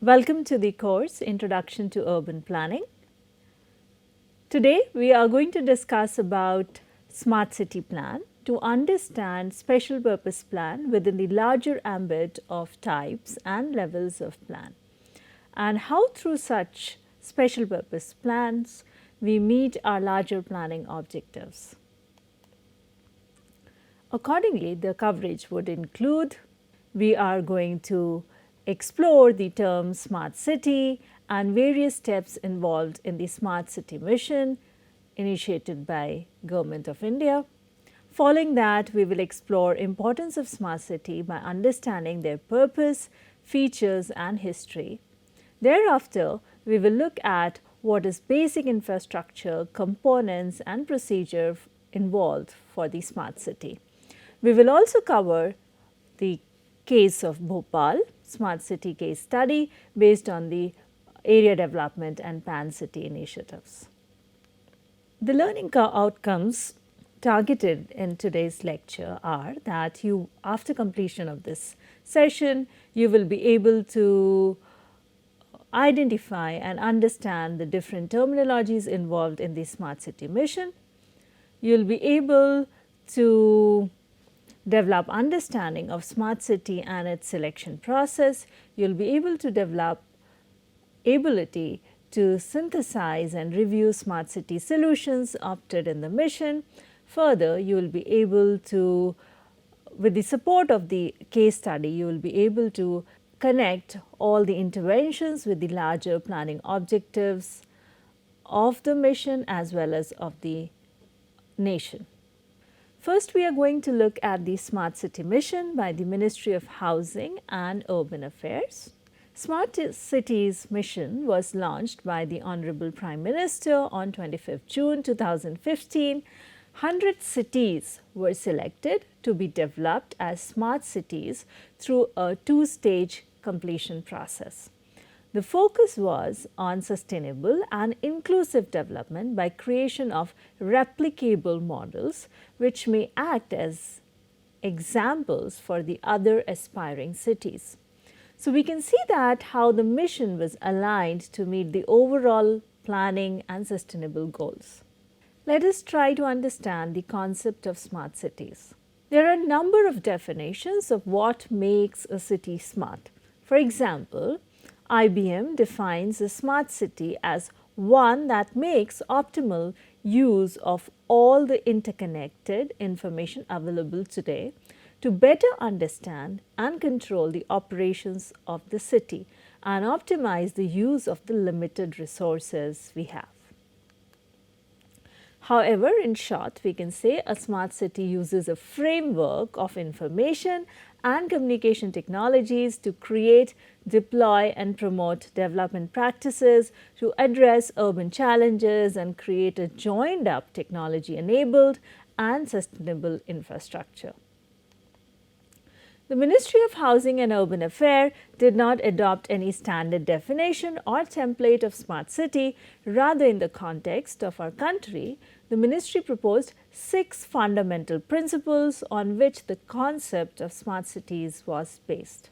Welcome to the course Introduction to Urban Planning. Today we are going to discuss about Smart City Plan to understand special purpose plan within the larger ambit of types and levels of plan, and how through such special purpose plans we meet our larger planning objectives. Accordingly, the coverage would include, we are going to explore the term smart city and various steps involved in the smart city mission initiated by Government of India. Following that, we will explore importance of smart city by understanding their purpose, features and history. Thereafter, we will look at what is basic infrastructure, components and procedure involved for the smart city. We will also cover the case of Bhopal, smart city case study based on the area development and pan city initiatives. The learning outcomes targeted in today's lecture are that you, after completion of this session, you will be able to identify and understand the different terminologies involved in the smart city mission. You will be able to develop understanding of smart city and its selection process. You will be able to develop ability to synthesize and review smart city solutions opted in the mission. Further, you will be able to, with the support of the case study, you will be able to connect all the interventions with the larger planning objectives of the mission as well as of the nation. First, we are going to look at the Smart City Mission by the Ministry of Housing and Urban Affairs. Smart Cities Mission was launched by the Honorable Prime Minister on 25th June 2015. 100 cities were selected to be developed as smart cities through a two-stage completion process. The focus was on sustainable and inclusive development by creation of replicable models which may act as examples for the other aspiring cities. So, we can see that how the mission was aligned to meet the overall planning and sustainable goals. Let us try to understand the concept of smart cities. There are a number of definitions of what makes a city smart. For example, IBM defines a smart city as one that makes optimal use of all the interconnected information available today to better understand and control the operations of the city and optimize the use of the limited resources we have. However, in short, we can say a smart city uses a framework of information and communication technologies to create, deploy and promote development practices to address urban challenges and create a joined up technology enabled and sustainable infrastructure. The Ministry of Housing and Urban Affairs did not adopt any standard definition or template of smart city. Rather, in the context of our country, the ministry proposed 6 fundamental principles on which the concept of smart cities was based.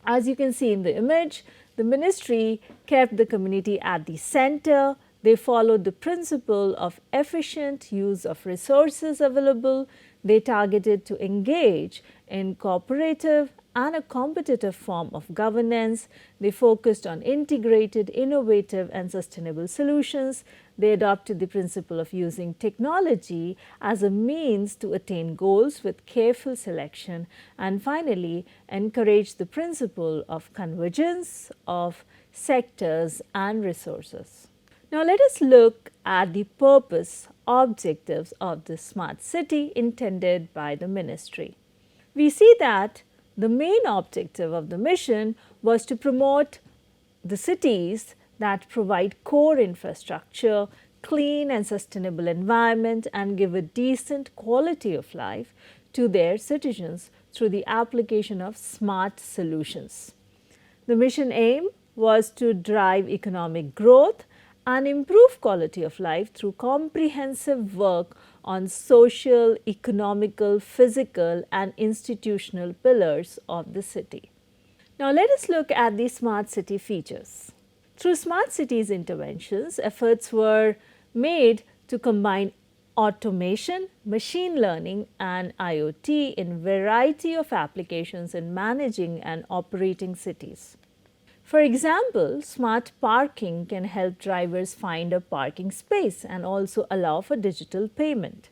As you can see in the image, the ministry kept the community at the center. They followed the principle of efficient use of resources available. They targeted to engage in cooperative and a competitive form of governance. They focused on integrated, innovative and sustainable solutions. They adopted the principle of using technology as a means to attain goals with careful selection, and finally encouraged the principle of convergence of sectors and resources. Now, let us look at the purpose objectives of the smart city intended by the ministry. We see that the main objective of the mission was to promote the cities that provide core infrastructure, clean and sustainable environment and give a decent quality of life to their citizens through the application of smart solutions. The mission aim was to drive economic growth and improve quality of life through comprehensive work on social, economical, physical and institutional pillars of the city. Now let us look at the smart city features. Through smart cities interventions, efforts were made to combine automation, machine learning and IoT in variety of applications in managing and operating cities. For example, smart parking can help drivers find a parking space and also allow for digital payment.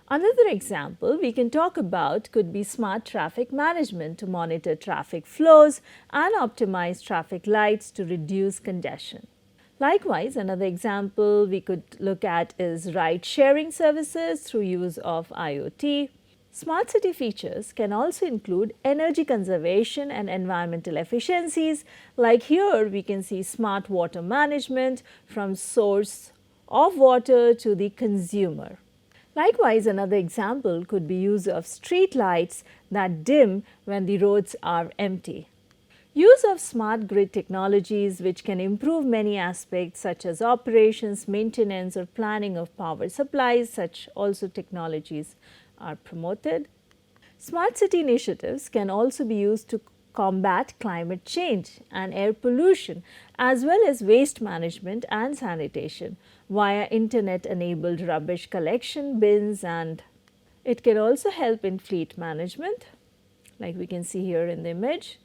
Another example we can talk about could be smart traffic management to monitor traffic flows and optimize traffic lights to reduce congestion. Likewise, another example we could look at is ride sharing services through use of IoT. Smart city features can also include energy conservation and environmental efficiencies, like here we can see smart water management from source of water to the consumer. Likewise, another example could be use of street lights that dim when the roads are empty. Use of smart grid technologies which can improve many aspects such as operations, maintenance or planning of power supplies, such also technologies are promoted. Smart city initiatives can also be used to combat climate change and air pollution as well as waste management and sanitation via internet enabled rubbish collection bins, and it can also help in fleet management like we can see here in the image.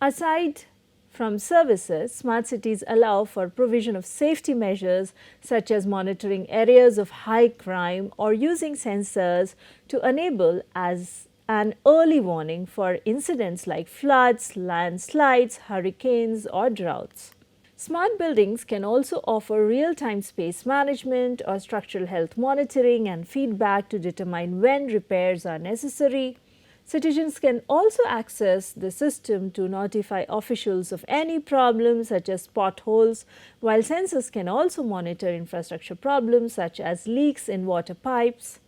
Aside from services, smart cities allow for provision of safety measures such as monitoring areas of high crime or using sensors to enable as an early warning for incidents like floods, landslides, hurricanes or droughts. Smart buildings can also offer real-time space management or structural health monitoring and feedback to determine when repairs are necessary. Citizens can also access the system to notify officials of any problems such as potholes, while sensors can also monitor infrastructure problems such as leaks in water pipes.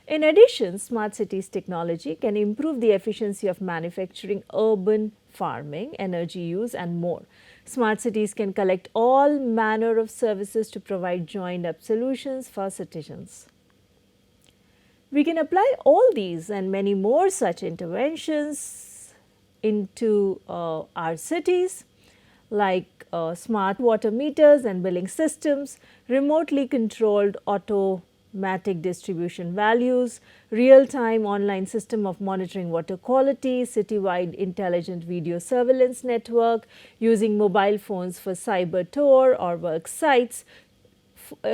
In addition, smart cities technology can improve the efficiency of manufacturing, urban farming, energy use and more. Smart cities can collect all manner of services to provide joined-up solutions for citizens. We can apply all these and many more such interventions into our cities, like smart water meters and billing systems, remotely controlled automatic distribution values, real-time online system of monitoring water quality, citywide intelligent video surveillance network, using mobile phones for cyber tour or work sites,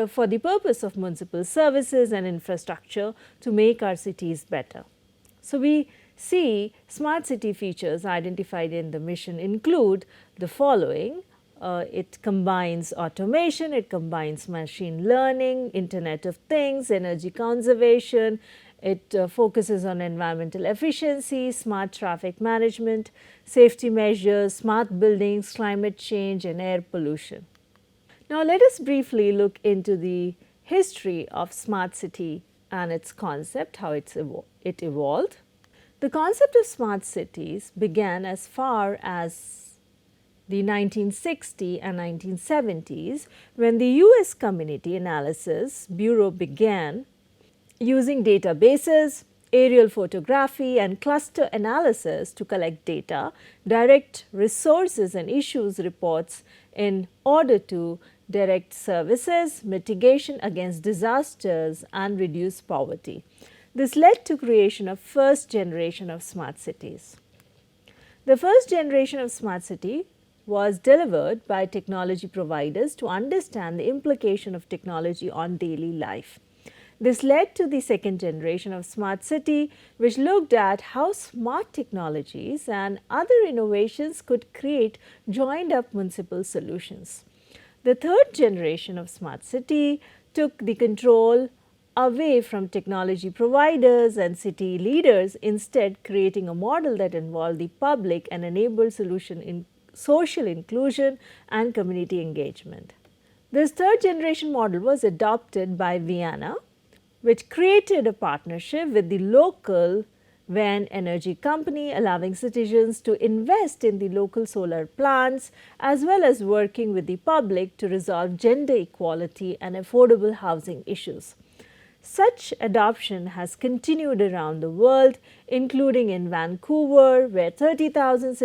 for the purpose of municipal services and infrastructure to make our cities better. So, we see smart city features identified in the mission include the following. It combines automation, it combines machine learning, Internet of Things, energy conservation, it focuses on environmental efficiency, smart traffic management, safety measures, smart buildings, climate change and air pollution. Now, let us briefly look into the history of smart city and its concept, how it evolved. The concept of smart cities began as far as the 1960s and 1970s, when the US Community Analysis Bureau began using databases, aerial photography and cluster analysis to collect data, direct resources and issues reports in order to direct services, mitigation against disasters and reduce poverty. This led to creation of first generation of smart cities. The first generation of smart city was delivered by technology providers to understand the implication of technology on daily life. This led to the second generation of smart city, which looked at how smart technologies and other innovations could create joined up municipal solutions. The third generation of smart city took the control away from technology providers and city leaders, instead creating a model that involved the public and enabled solution in social inclusion and community engagement. This third generation model was adopted by Vienna, which created a partnership with the local Van energy company, allowing citizens to invest in the local solar plants as well as working with the public to resolve gender equality and affordable housing issues. Such adoption has continued around the world, including in Vancouver, where 30,000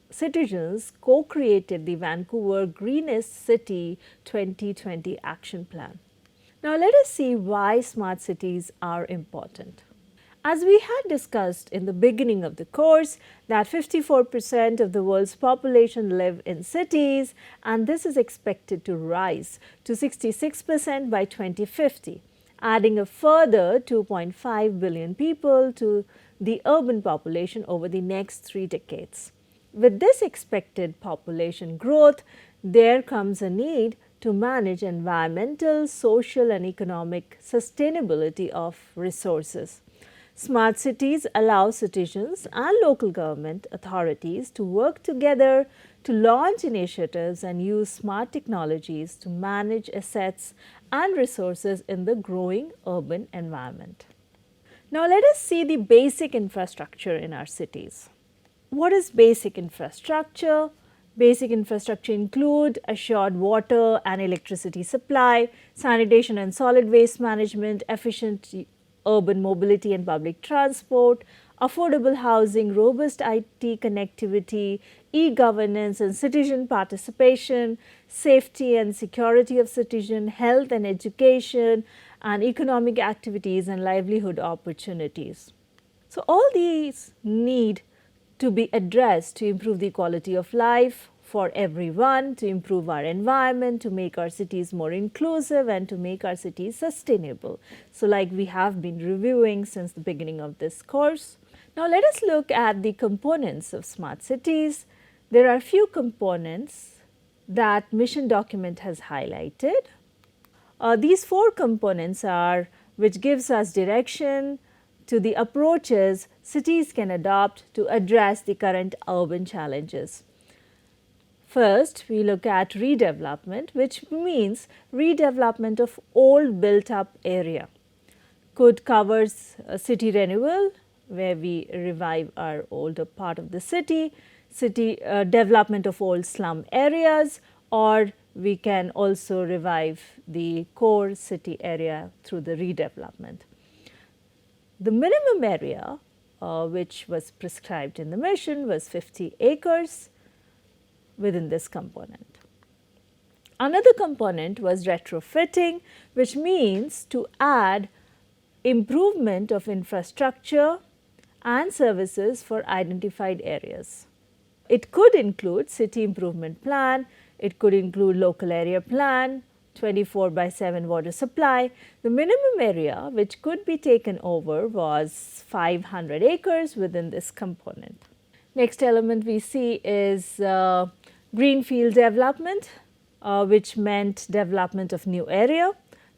citizens co-created the Vancouver Greenest City 2020 Action Plan. Now, let us see why smart cities are important. As we had discussed in the beginning of the course, that 54% of the world's population live in cities, and this is expected to rise to 66% by 2050, adding a further 2.5 billion people to the urban population over the next 3 decades. With this expected population growth, there comes a need to manage environmental, social, and economic sustainability of resources. Smart cities allow citizens and local government authorities to work together to launch initiatives and use smart technologies to manage assets and resources in the growing urban environment. Now, let us see the basic infrastructure in our cities. What is basic infrastructure? Basic infrastructure include assured water and electricity supply, sanitation and solid waste management, efficient urban mobility and public transport, affordable housing, robust IT connectivity, e-governance and citizen participation, safety and security of citizen, health and education, and economic activities and livelihood opportunities. So, all these need to be addressed to improve the quality of life for everyone, to improve our environment, to make our cities more inclusive, and to make our cities sustainable. So, like we have been reviewing since the beginning of this course. Now, let us look at the components of smart cities. There are few components that mission document has highlighted. These 4 components are which gives us direction to the approaches cities can adopt to address the current urban challenges. First, we look at redevelopment, which means redevelopment of old built up area. Could cover city renewal, where we revive our older part of the city, development of old slum areas, or we can also revive the core city area through the redevelopment. The minimum area which was prescribed in the mission was 50 acres within this component. Another component was retrofitting, which means to add improvement of infrastructure and services for identified areas. It could include city improvement plan, it could include local area plan, 24/7 water supply. The minimum area which could be taken over was 500 acres within this component. Next element we see is greenfield development, which meant development of new area,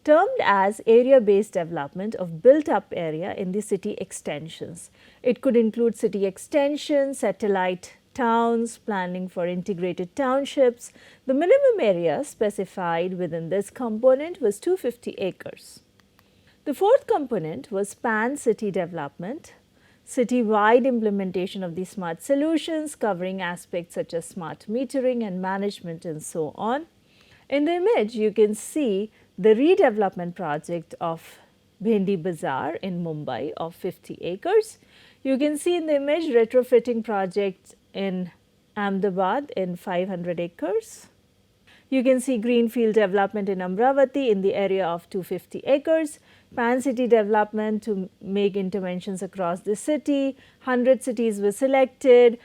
termed as area-based development of built-up area in the city extensions. It could include city extensions, satellite towns, planning for integrated townships. The minimum area specified within this component was 250 acres. The 4th component was pan-city development, city-wide implementation of the smart solutions covering aspects such as smart metering and management and so on. In the image, you can see the redevelopment project of Bhendi Bazaar in Mumbai of 50 acres. You can see in the image retrofitting project in Ahmedabad in 500 acres. You can see greenfield development in Amravati in the area of 250 acres, pan city development to make interventions across the city, 100 cities were selected,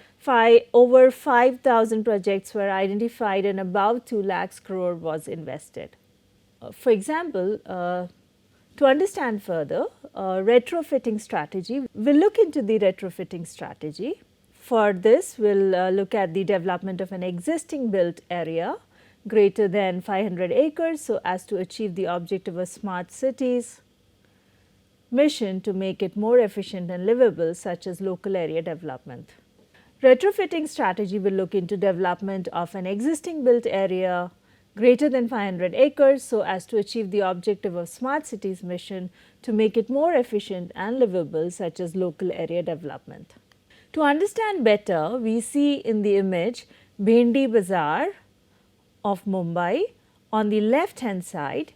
over 5,000 projects were identified and about 2 lakhs crore was invested. For example, to understand further retrofitting strategy, we will look into the retrofitting strategy. For this, we will look at the development of an existing built area greater than 500 acres so as to achieve the objective of smart cities mission to make it more efficient and livable, such as local area development. Retrofitting strategy will look into development of an existing built area greater than 500 acres so as to achieve the objective of smart cities mission to make it more efficient and livable, such as local area development. To understand better, we see in the image Bhendi Bazaar of Mumbai. On the left hand side,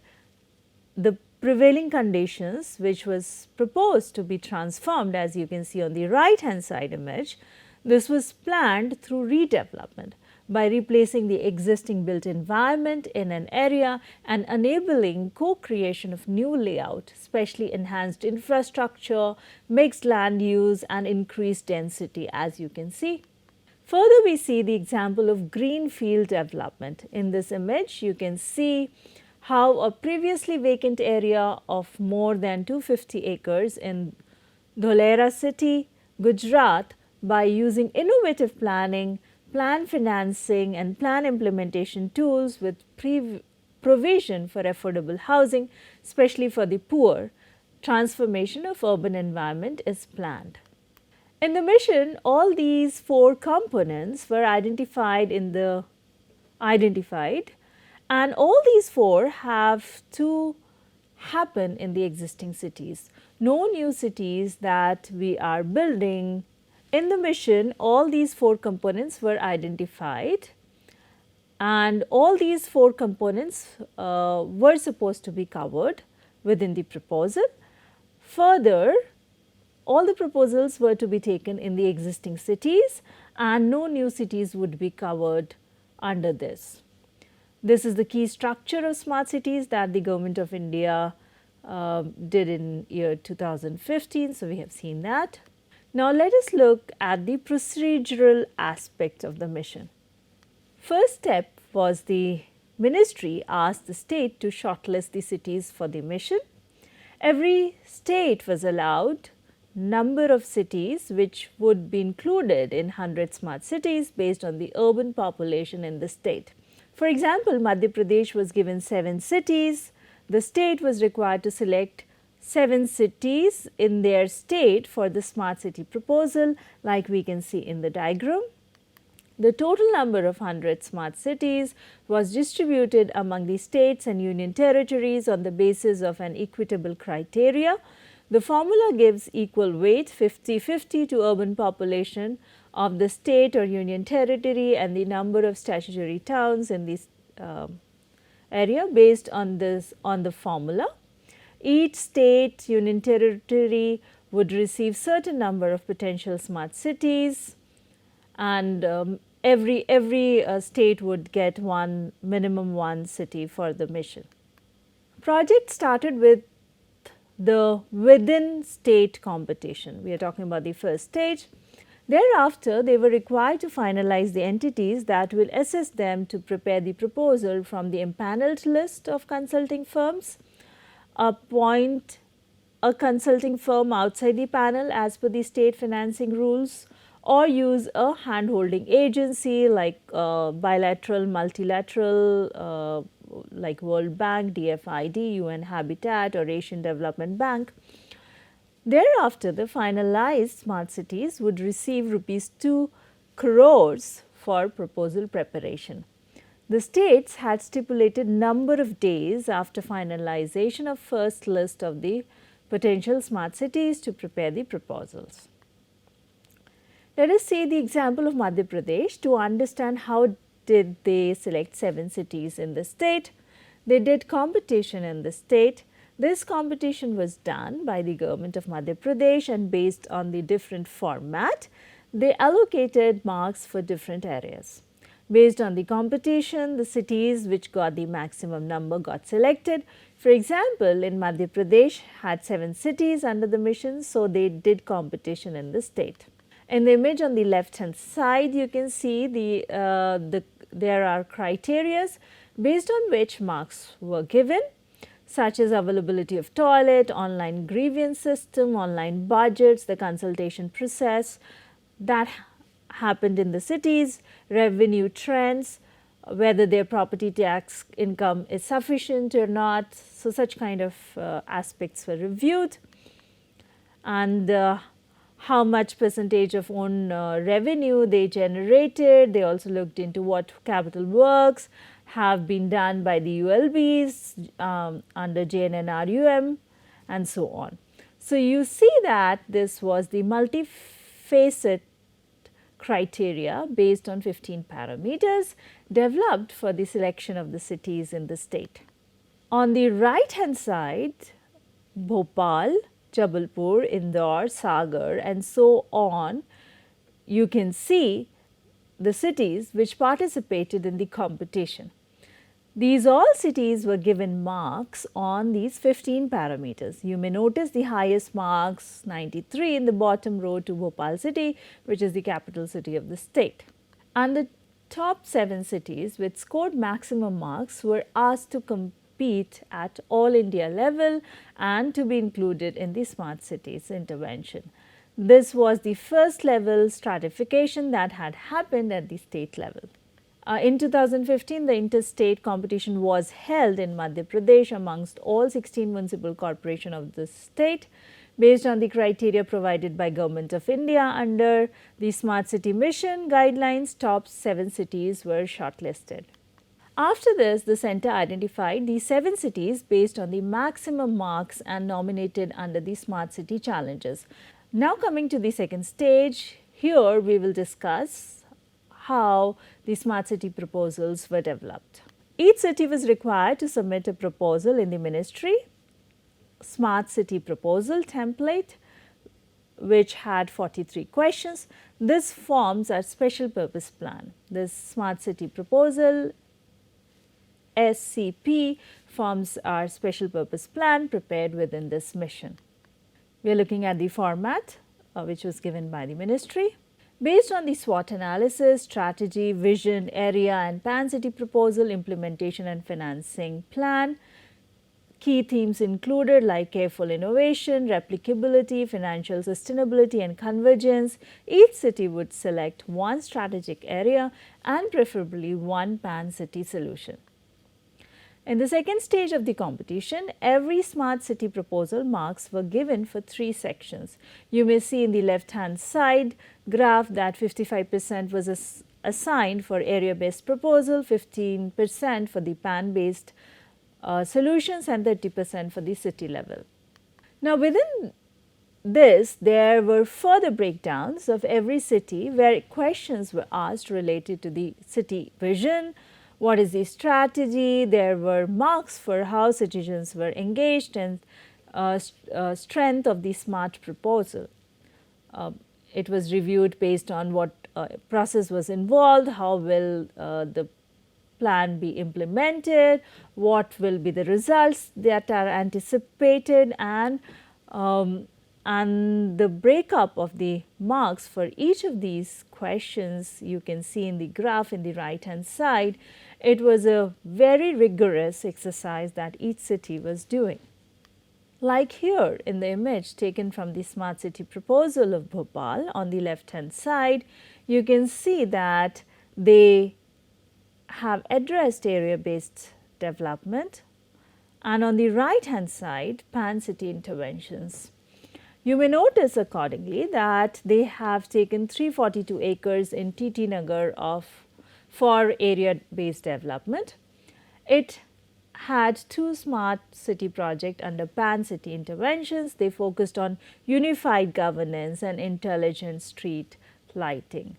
the prevailing conditions which was proposed to be transformed, as you can see on the right hand side image. This was planned through redevelopment by replacing the existing built environment in an area and enabling co-creation of new layout, especially enhanced infrastructure, mixed land use and increased density, as you can see. Further, we see the example of greenfield development. In this image, you can see how a previously vacant area of more than 250 acres in Dholera city, Gujarat, by using innovative planning, plan financing and plan implementation tools with provision for affordable housing, especially for the poor, transformation of urban environment is planned. In the mission, all these 4 components were identified and all these 4 have to happen in the existing cities. No new cities that we are building. In the mission, all these 4 components were identified and all these 4 components were supposed to be covered within the proposal. Further, all the proposals were to be taken in the existing cities and no new cities would be covered under this. This is the key structure of smart cities that the Government of India did in year 2015. So, we have seen that. Now, let us look at the procedural aspect of the mission. First step was the ministry asked the state to shortlist the cities for the mission. Every state was allowed number of cities which would be included in 100 smart cities based on the urban population in the state. For example, Madhya Pradesh was given 7 cities. The state was required to select 7 cities in their state for the smart city proposal, like we can see in the diagram. The total number of 100 smart cities was distributed among the states and union territories on the basis of an equitable criteria. The formula gives equal weight 50-50 to urban population of the state or union territory and the number of statutory towns in this area based on the formula. Each state, union territory would receive certain number of potential smart cities and every state would get minimum one city for the mission. Project started with the within state competition. We are talking about the first stage. Thereafter, they were required to finalize the entities that will assist them to prepare the proposal from the empaneled list of consulting firms, appoint a consulting firm outside the panel as per the state financing rules, or use a hand-holding agency like bilateral, multilateral like World Bank, DFID, UN Habitat or Asian Development Bank. Thereafter, the finalized smart cities would receive rupees 2 crores for proposal preparation. The states had stipulated number of days after finalization of first list of the potential smart cities to prepare the proposals. Let us see the example of Madhya Pradesh to understand how did they select 7 cities in the state. They did competition in the state. This competition was done by the government of Madhya Pradesh and based on the different format, they allocated marks for different areas. Based on the competition, the cities which got the maximum number got selected. For example, in Madhya Pradesh had 7 cities under the mission, so they did competition in the state. In the image on the left hand side, you can see there are criteria based on which marks were given, such as availability of toilet, online grievance system, online budgets, the consultation process that happened in the cities, revenue trends, whether their property tax income is sufficient or not. So, such kind of aspects were reviewed, and how much percentage of own revenue they generated. They also looked into what capital works have been done by the ULBs under JNNRUM and so on. So, you see that this was the multifaceted criteria based on 15 parameters developed for the selection of the cities in the state. On the right hand side, Bhopal, Jabalpur, Indore, Sagar, and so on, you can see the cities which participated in the competition. These all cities were given marks on these 15 parameters. You may notice the highest marks, 93, in the bottom row to Bhopal city, which is the capital city of the state. And the top 7 cities which scored maximum marks were asked to compete at all India level and to be included in the smart cities intervention. This was the first level stratification that had happened at the state level. In 2015, the interstate competition was held in Madhya Pradesh amongst all 16 municipal corporations of the state. Based on the criteria provided by Government of India under the Smart City Mission guidelines, top 7 cities were shortlisted. After this, the centre identified the 7 cities based on the maximum marks and nominated under the Smart City challenges. Now coming to the second stage, here we will discuss how the smart city proposals were developed. Each city was required to submit a proposal in the ministry, smart city proposal template, which had 43 questions. This forms our special purpose plan. This smart city proposal SCP forms our special purpose plan prepared within this mission. We are looking at the format which was given by the ministry. Based on the SWOT analysis, strategy, vision, area and pan-city proposal, implementation and financing plan, key themes included like careful innovation, replicability, financial sustainability and convergence. Each city would select one strategic area and preferably one pan-city solution. In the second stage of the competition, every smart city proposal marks were given for 3 sections. You may see in the left hand side graph that 55% was assigned for area based proposal, 15% for the pan based solutions and 30% for the city level. Now within this, there were further breakdowns of every city where questions were asked related to the city vision, what is the strategy. There were marks for how citizens were engaged and strength of the smart proposal. It was reviewed based on what process was involved, how will the plan be implemented, what will be the results that are anticipated, and the breakup of the marks for each of these questions you can see in the graph in the right hand side. It was a very rigorous exercise that each city was doing. Like here in the image taken from the smart city proposal of Bhopal on the left hand side, you can see that they have addressed area based development, and on the right hand side pan city interventions. You may notice accordingly that they have taken 342 acres in TT Nagar for area based development. It had 2 smart city projects under pan city interventions. They focused on unified governance and intelligent street lighting.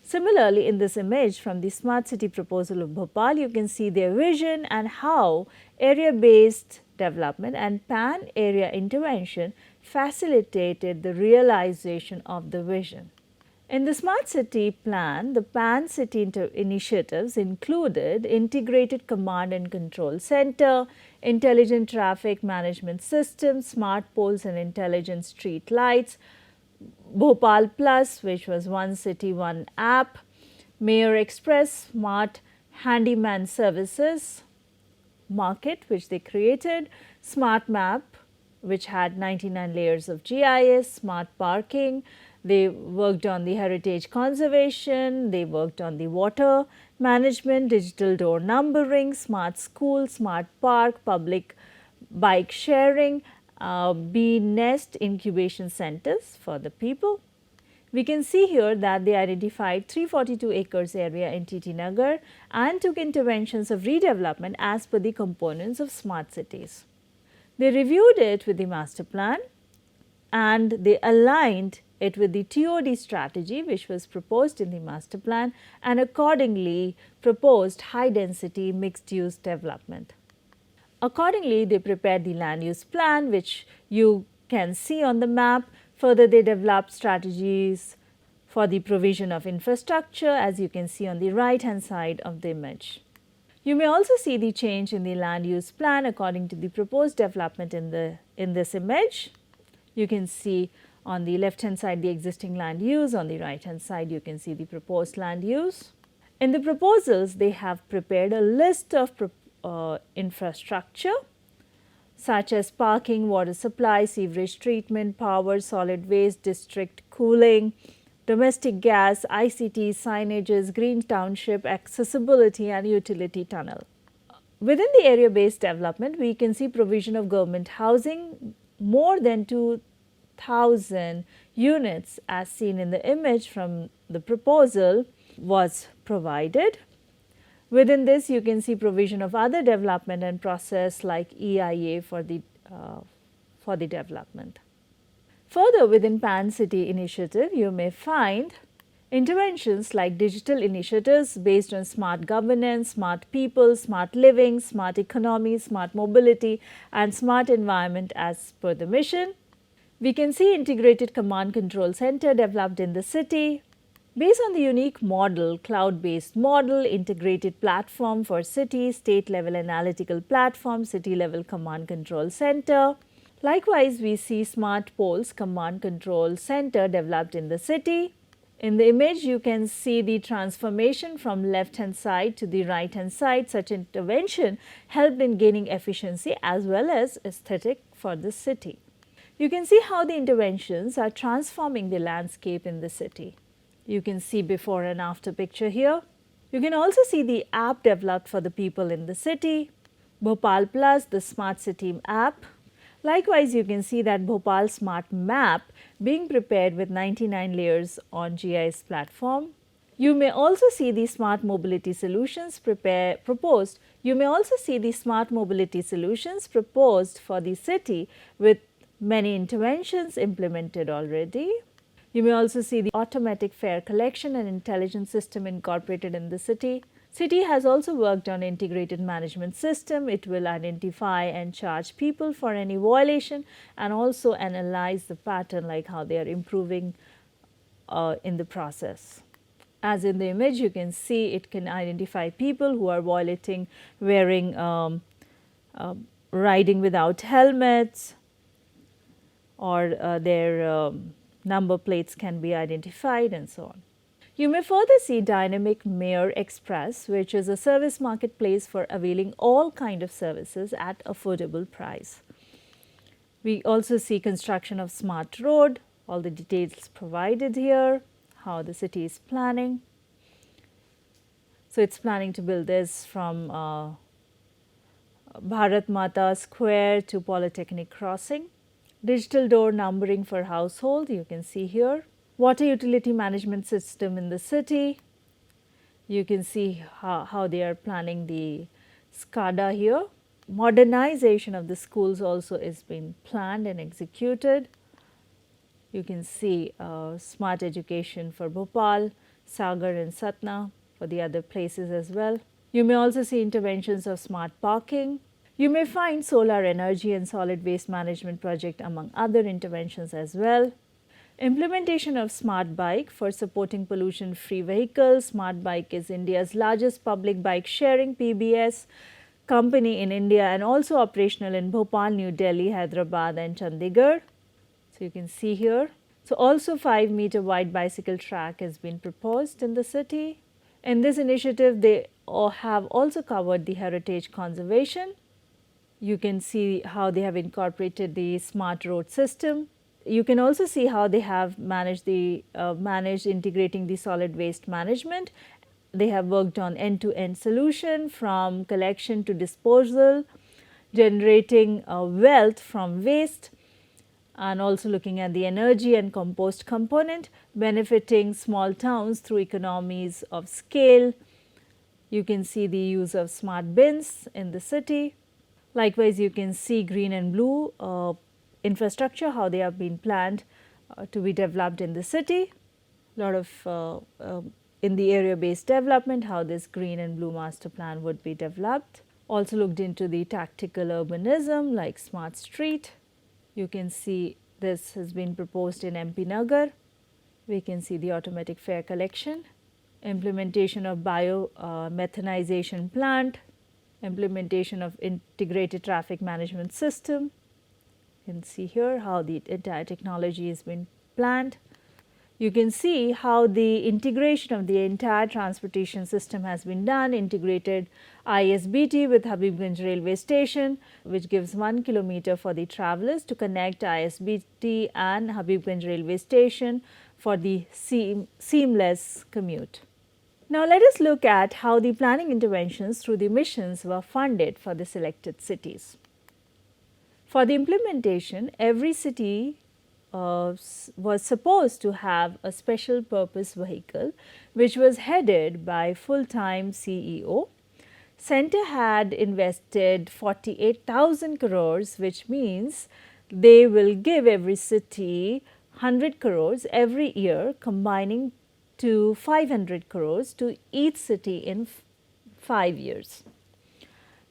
Similarly, in this image from the smart city proposal of Bhopal, you can see their vision and how area based development and pan area intervention facilitated the realization of the vision. In the smart city plan, the pan city initiatives included integrated command and control center, intelligent traffic management system, smart poles and intelligent street lights, Bhopal Plus, which was one city, one app, Mayor Express, smart handyman services market, which they created, smart map, which had 99 layers of GIS, smart parking. They worked on the heritage conservation, they worked on the water management, digital door numbering, smart school, smart park, public bike sharing, bee nest incubation centers for the people. We can see here that they identified 342 acres area in TT Nagar and took interventions of redevelopment as per the components of smart cities. They reviewed it with the master plan and they aligned it with the TOD strategy which was proposed in the master plan and accordingly proposed high density mixed use development. Accordingly, they prepared the land use plan, which you can see on the map. Further, they developed strategies for the provision of infrastructure, as you can see on the right hand side of the image. You may also see the change in the land use plan according to the proposed development in this image. You can see on the left hand side the existing land use, on the right hand side you can see the proposed land use. In the proposals, they have prepared a list of infrastructure such as parking, water supply, sewerage treatment, power, solid waste, district cooling, domestic gas, ICT, signages, green township, accessibility and utility tunnel. Within the area based development, we can see provision of government housing, more than 2,000 units as seen in the image from the proposal was provided. Within this, you can see provision of other development and process like EIA for the development. Further, within Pan City initiative, you may find interventions like digital initiatives based on smart governance, smart people, smart living, smart economy, smart mobility and smart environment as per the mission. We can see integrated command control center developed in the city. Based on the unique model, cloud-based model, integrated platform for city, state-level analytical platform, city-level command control center. Likewise, we see smart poles command control center developed in the city. In the image, you can see the transformation from left-hand side to the right-hand side. Such intervention helped in gaining efficiency as well as aesthetic for the city. You can see how the interventions are transforming the landscape in the city. You can see before and after picture here. You can also see the app developed for the people in the city, Bhopal Plus, the smart city app. Likewise, you can see that Bhopal smart map being prepared with 99 layers on GIS platform. You may also see the smart mobility solutions proposed. You may also see the smart mobility solutions proposed for the city with many interventions implemented already. You may also see the automatic fare collection and intelligence system incorporated in the city. City has also worked on integrated management system. It will identify and charge people for any violation and also analyze the pattern like how they are improving in the process. As in the image, you can see it can identify people who are violating wearing riding without helmets, or their number plates can be identified and so on. You may further see Dynamic Mayor Express, which is a service marketplace for availing all kind of services at affordable price. We also see construction of smart road, all the details provided here, how the city is planning. So, it is planning to build this from Bharat Mata Square to Polytechnic Crossing. Digital door numbering for household, you can see here. Water utility management system in the city. You can see how they are planning the SCADA here. Modernization of the schools also is being planned and executed. You can see smart education for Bhopal, Sagar and Satna, for the other places as well. You may also see interventions of smart parking. You may find solar energy and solid waste management project among other interventions as well. Implementation of Smart Bike for supporting pollution-free vehicles. Smart Bike is India's largest public bike sharing PBS company in India and also operational in Bhopal, New Delhi, Hyderabad and Chandigarh. So, you can see here. So, also 5-meter wide bicycle track has been proposed in the city. In this initiative, they have also covered the heritage conservation. You can see how they have incorporated the smart road system. You can also see how they have managed integrating the solid waste management. They have worked on end-to-end solution from collection to disposal, generating wealth from waste, and also looking at the energy and compost component, benefiting small towns through economies of scale. You can see the use of smart bins in the city. Likewise, you can see green and blue infrastructure, how they have been planned to be developed in the city. A lot of in the area based development, how this green and blue master plan would be developed. Also looked into the tactical urbanism like smart street. You can see this has been proposed in MP Nagar. We can see the automatic fare collection, implementation of biomethanization plant, implementation of integrated traffic management system. You can see here how the entire technology has been planned. You can see how the integration of the entire transportation system has been done, integrated ISBT with Habibganj railway station, which gives 1 kilometer for the travelers to connect ISBT and Habibganj railway station for the seamless commute. Now, let us look at how the planning interventions through the missions were funded for the selected cities. For the implementation, every city was supposed to have a special purpose vehicle which was headed by full-time CEO. Center had invested 48,000 crores, which means they will give every city 100 crores every year, combining to 500 crores to each city in 5 years.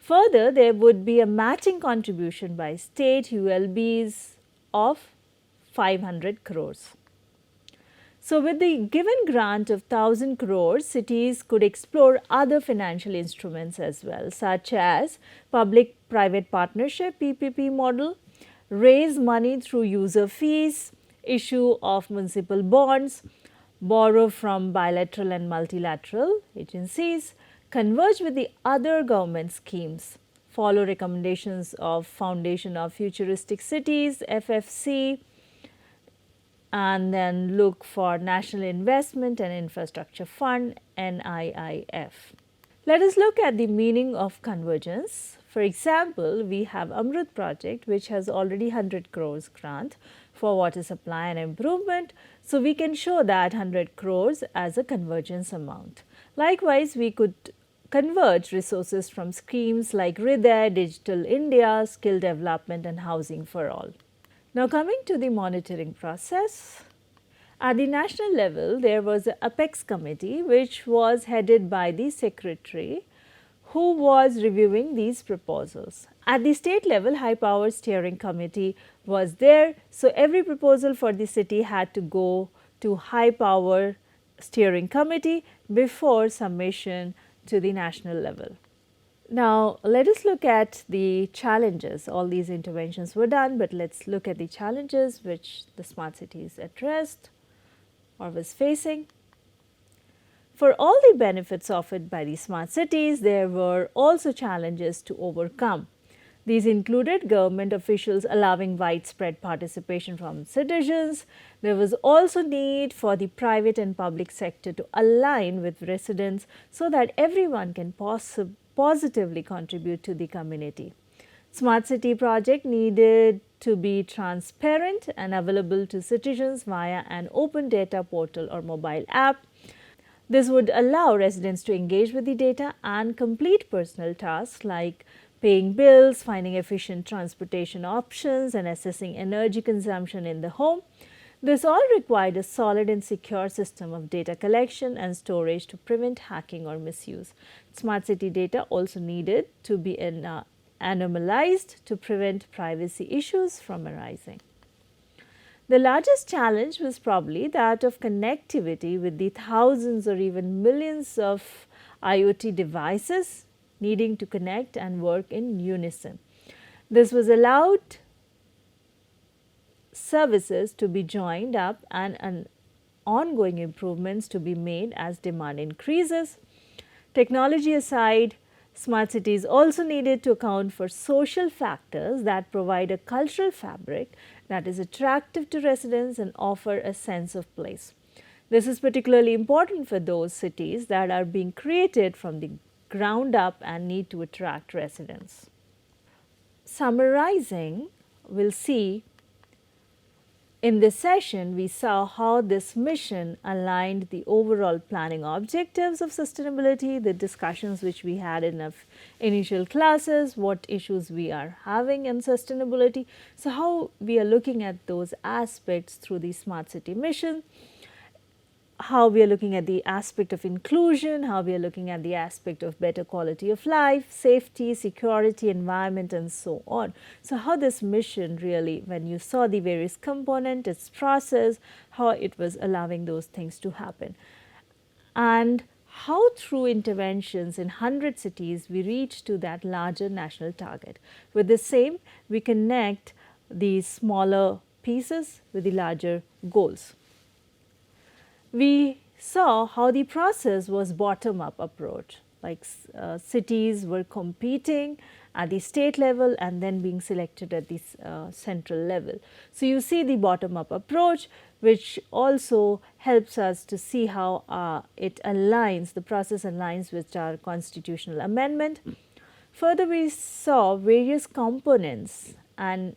Further, there would be a matching contribution by state ULBs of 500 crores. So, with the given grant of 1000 crores, cities could explore other financial instruments as well, such as public private partnership PPP model, raise money through user fees, issue of municipal bonds, borrow from bilateral and multilateral agencies, converge with the other government schemes, follow recommendations of Foundation of Futuristic Cities FFC, and then look for National Investment and Infrastructure Fund NIIF. Let us look at the meaning of convergence. For example, we have Amrut project which has already 100 crores grant for water supply and improvement. So, we can show that 100 crores as a convergence amount. Likewise, we could converge resources from schemes like Hriday, Digital India, Skill Development and Housing for All. Now, coming to the monitoring process. At the national level, there was an Apex committee which was headed by the secretary who was reviewing these proposals. At the state level, high power steering committee was there. So, every proposal for the city had to go to high power steering committee before submission to the national level. Now, let us look at the challenges. All these interventions were done, but let us look at the challenges which the smart cities addressed or was facing. For all the benefits offered by the smart cities, there were also challenges to overcome. These included government officials allowing widespread participation from citizens. There was also need for the private and public sector to align with residents so that everyone can positively contribute to the community. Smart city project needed to be transparent and available to citizens via an open data portal or mobile app. This would allow residents to engage with the data and complete personal tasks like paying bills, finding efficient transportation options and assessing energy consumption in the home. This all required a solid and secure system of data collection and storage to prevent hacking or misuse. Smart city data also needed to be anonymized to prevent privacy issues from arising. The largest challenge was probably that of connectivity with the thousands or even millions of IoT devices needing to connect and work in unison. This was allowed services to be joined up and ongoing improvements to be made as demand increases. Technology aside, smart cities also needed to account for social factors that provide a cultural fabric that is attractive to residents and offer a sense of place. This is particularly important for those cities that are being created from the ground up and need to attract residents. Summarizing, we'll see in this session, we saw how this mission aligned the overall planning objectives of sustainability, the discussions which we had in our initial classes, what issues we are having in sustainability. So, how we are looking at those aspects through the smart city mission. how we are looking at the aspect of inclusion, how we are looking at the aspect of better quality of life, safety, security, environment, and so on. So, how this mission really, when you saw the various components, its process, how it was allowing those things to happen, and how through interventions in 100 cities we reach to that larger national target. With the same, we connect the smaller pieces with the larger goals. We saw how the process was bottom up approach, like cities were competing at the state level and then being selected at the central level. So, you see the bottom up approach, which also helps us to see how it aligns, the process aligns with our constitutional amendment. Further, we saw various components and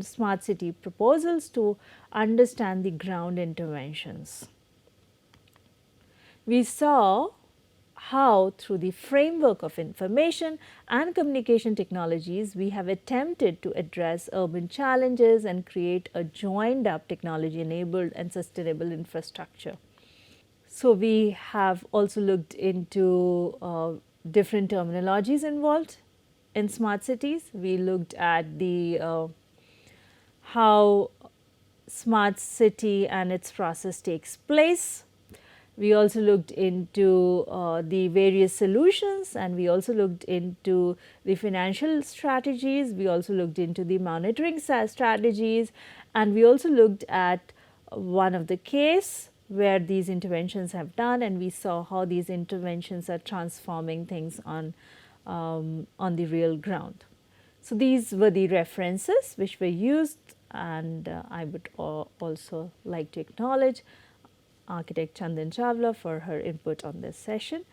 smart city proposals to understand the ground interventions. We saw how through the framework of information and communication technologies we have attempted to address urban challenges and create a joined up technology enabled and sustainable infrastructure. So, we have also looked into different terminologies involved in smart cities. We looked at the how smart city and its process takes place. We also looked into the various solutions, and we also looked into the financial strategies. We also looked into the monitoring strategies, and we also looked at one of the case where these interventions have done, and we saw how these interventions are transforming things on the real ground. So, these were the references which were used, and I would also like to acknowledge architect Chandan Chawla for her input on this session.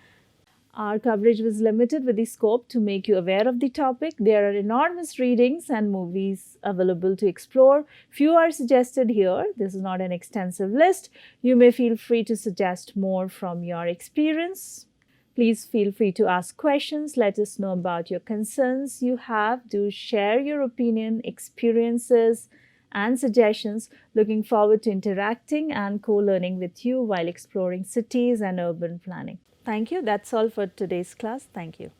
Our coverage was limited with the scope to make you aware of the topic. There are enormous readings and movies available to explore. Few are suggested here. This is not an extensive list. You may feel free to suggest more from your experience. Please feel free to ask questions. Let us know about your concerns you have. Do share your opinion, experiences, and suggestions. Looking forward to interacting and co-learning with you while exploring cities and urban planning. Thank you. That's all for today's class. Thank you.